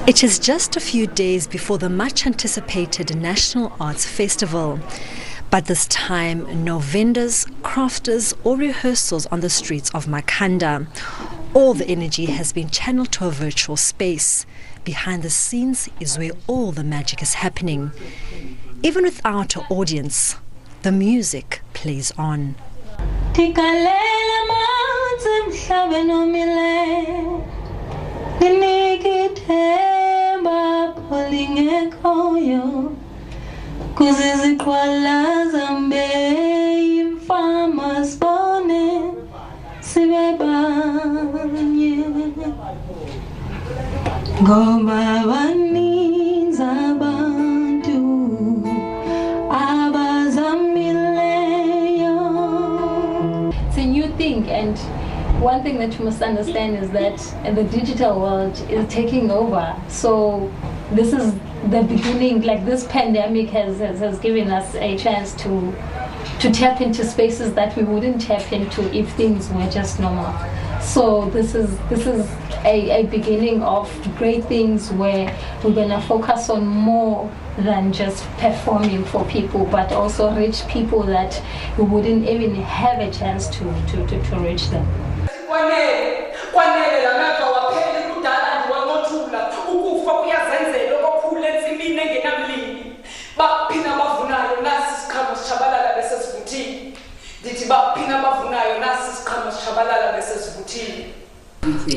It is just a few days before the much-anticipated National Arts Festival. But this time, no vendors, crafters or rehearsals on the streets of Makhanda. All the energy has been channeled to a virtual space. Behind the scenes is where all the magic is happening. Even without an audience, the music plays on. It's a new thing, and one thing that you must understand is that the digital world is taking over. So this is the beginning, like this pandemic has given us a chance to tap into spaces that we wouldn't tap into if things were just normal. So this is a beginning of great things where we're gonna focus on more than just performing for people, but also reach people that we wouldn't even have a chance to reach them.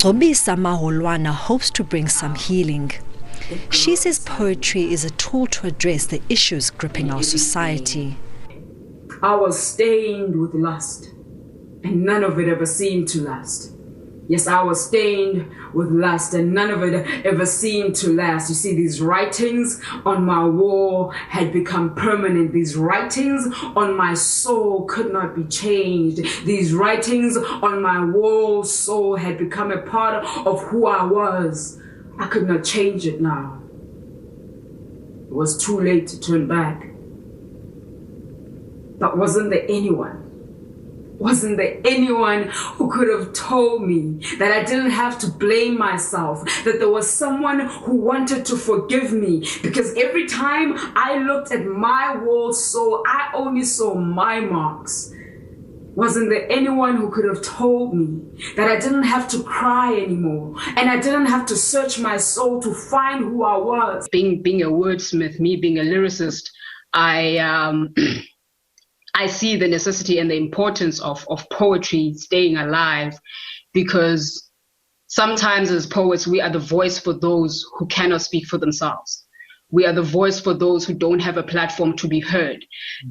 Robisa Maholwana hopes to bring some healing. She says poetry is a tool to address the issues gripping our society. I was stained with lust, and none of it ever seemed to last. Yes, I was stained with lust, and none of it ever seemed to last. You see, these writings on my wall had become permanent. These writings on my soul could not be changed. These writings on my wall soul had become a part of who I was. I could not change it now. It was too late to turn back. But wasn't there anyone who could have told me that I didn't have to blame myself, that there was someone who wanted to forgive me? Because every time I looked at my wall soul, I only saw my marks. Wasn't there anyone who could have told me that I didn't have to cry anymore, and I didn't have to search my soul to find who I was? Being a wordsmith, me being a lyricist, I see the necessity and the importance of poetry staying alive, because sometimes as poets, we are the voice for those who cannot speak for themselves. We are the voice for those who don't have a platform to be heard.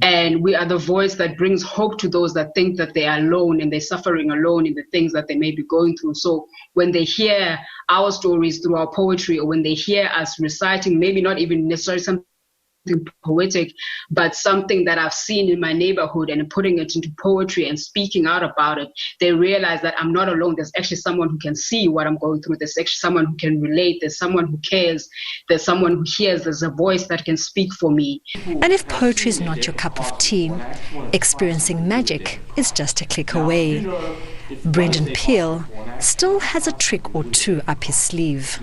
And we are the voice that brings hope to those that think that they are alone and they're suffering alone in the things that they may be going through. So when they hear our stories through our poetry, or when they hear us reciting, maybe not even necessarily something poetic, but something that I've seen in my neighborhood, and putting it into poetry and speaking out about it, they realize that I'm not alone. There's actually someone who can see what I'm going through. There's actually someone who can relate. There's someone who cares. There's someone who hears. There's a voice that can speak for me. And if poetry is not your cup of tea, experiencing magic is just a click away. Brendan Peel still has a trick or two up his sleeve.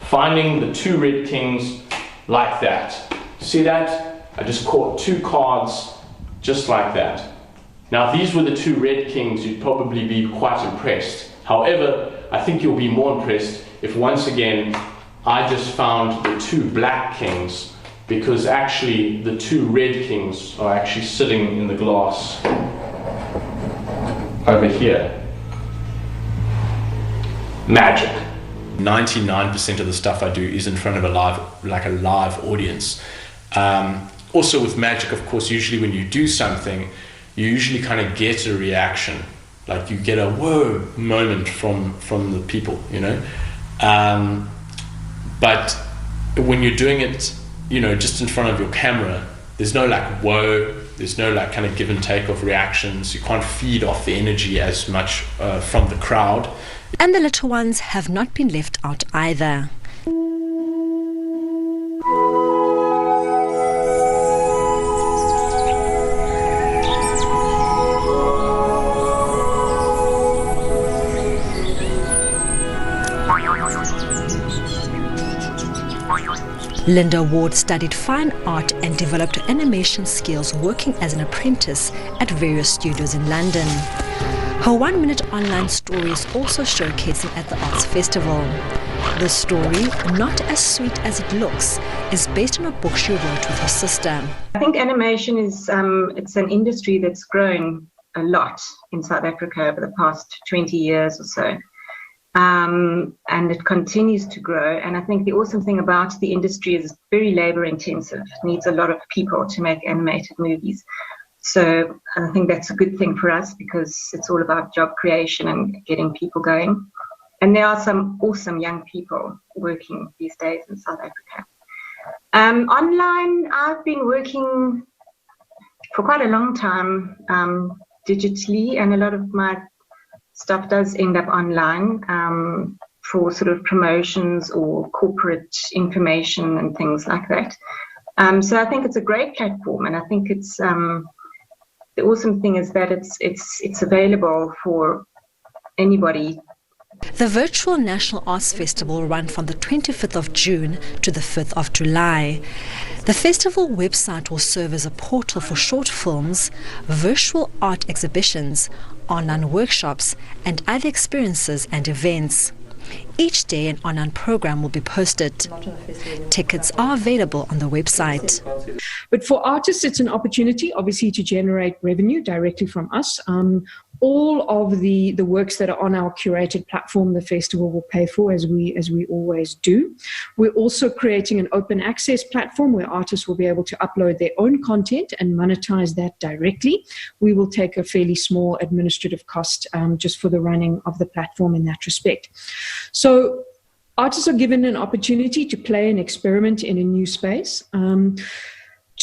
Finding the two red kings like that. See that? I just caught two cards just like that. Now, if these were the two red kings, you'd probably be quite impressed. However, I think you'll be more impressed if once again I just found the two black kings, because actually the two red kings are actually sitting in the glass over here. Magic. 99% of the stuff I do is in front of a live audience. Also with magic, of course, usually when you do something, you usually kind of get a reaction, like you get a whoa moment from the people, you know. But when you're doing it, you know, just in front of your camera, there's no like whoa, there's no like kind of give and take of reactions. You can't feed off the energy as much from the crowd. And the little ones have not been left out either. Linda Ward studied fine art and developed animation skills working as an apprentice at various studios in London. Her 1-minute online story is also showcasing at the Arts Festival. The story, Not As Sweet As It Looks, is based on a book she wrote with her sister. I think animation is it's an industry that's growing a lot in South Africa over the past 20 years or so. And it continues to grow. And I think the awesome thing about the industry is it's very labor intensive. It needs a lot of people to make animated movies. So I think that's a good thing for us because it's all about job creation and getting people going. And there are some awesome young people working these days in South Africa. Online, I've been working for quite a long time digitally, and a lot of my stuff does end up online for sort of promotions or corporate information and things like that. So I think it's a great platform, and I think it's the awesome thing is that it's available for anybody. The virtual National Arts Festival will run from the 25th of June to the 5th of July. The festival website will serve as a portal for short films, virtual art exhibitions, online workshops, and other experiences and events. Each day an online program will be posted. Tickets are available on the website. But for artists, it's an opportunity, obviously, to generate revenue directly from us. All of the works that are on our curated platform, the festival will pay for, as we always do. We're also creating an open access platform where artists will be able to upload their own content and monetize that directly. We will take a fairly small administrative cost just for the running of the platform in that respect. So artists are given an opportunity to play and experiment in a new space.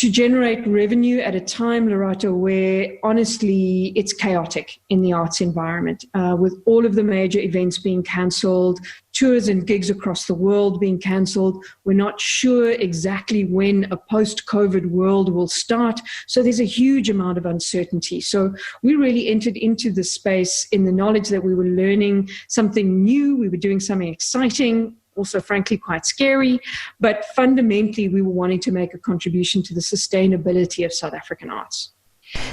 To generate revenue at a time, Lerato, where honestly it's chaotic in the arts environment, with all of the major events being cancelled, tours and gigs across the world being cancelled. We're not sure exactly when a post-COVID world will start, so there's a huge amount of uncertainty. So we really entered into this space in the knowledge that we were learning something new, we were doing something exciting, also frankly quite scary, but fundamentally we were wanting to make a contribution to the sustainability of South African arts.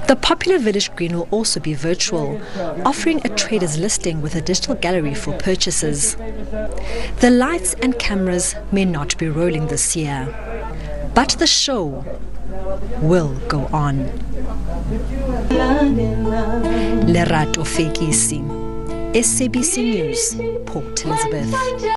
The popular Village Green will also be virtual, offering a trader's listing with a digital gallery for purchases. The lights and cameras may not be rolling this year, but the show will go on. Lerato Fekisi, SABC News, Port Elizabeth.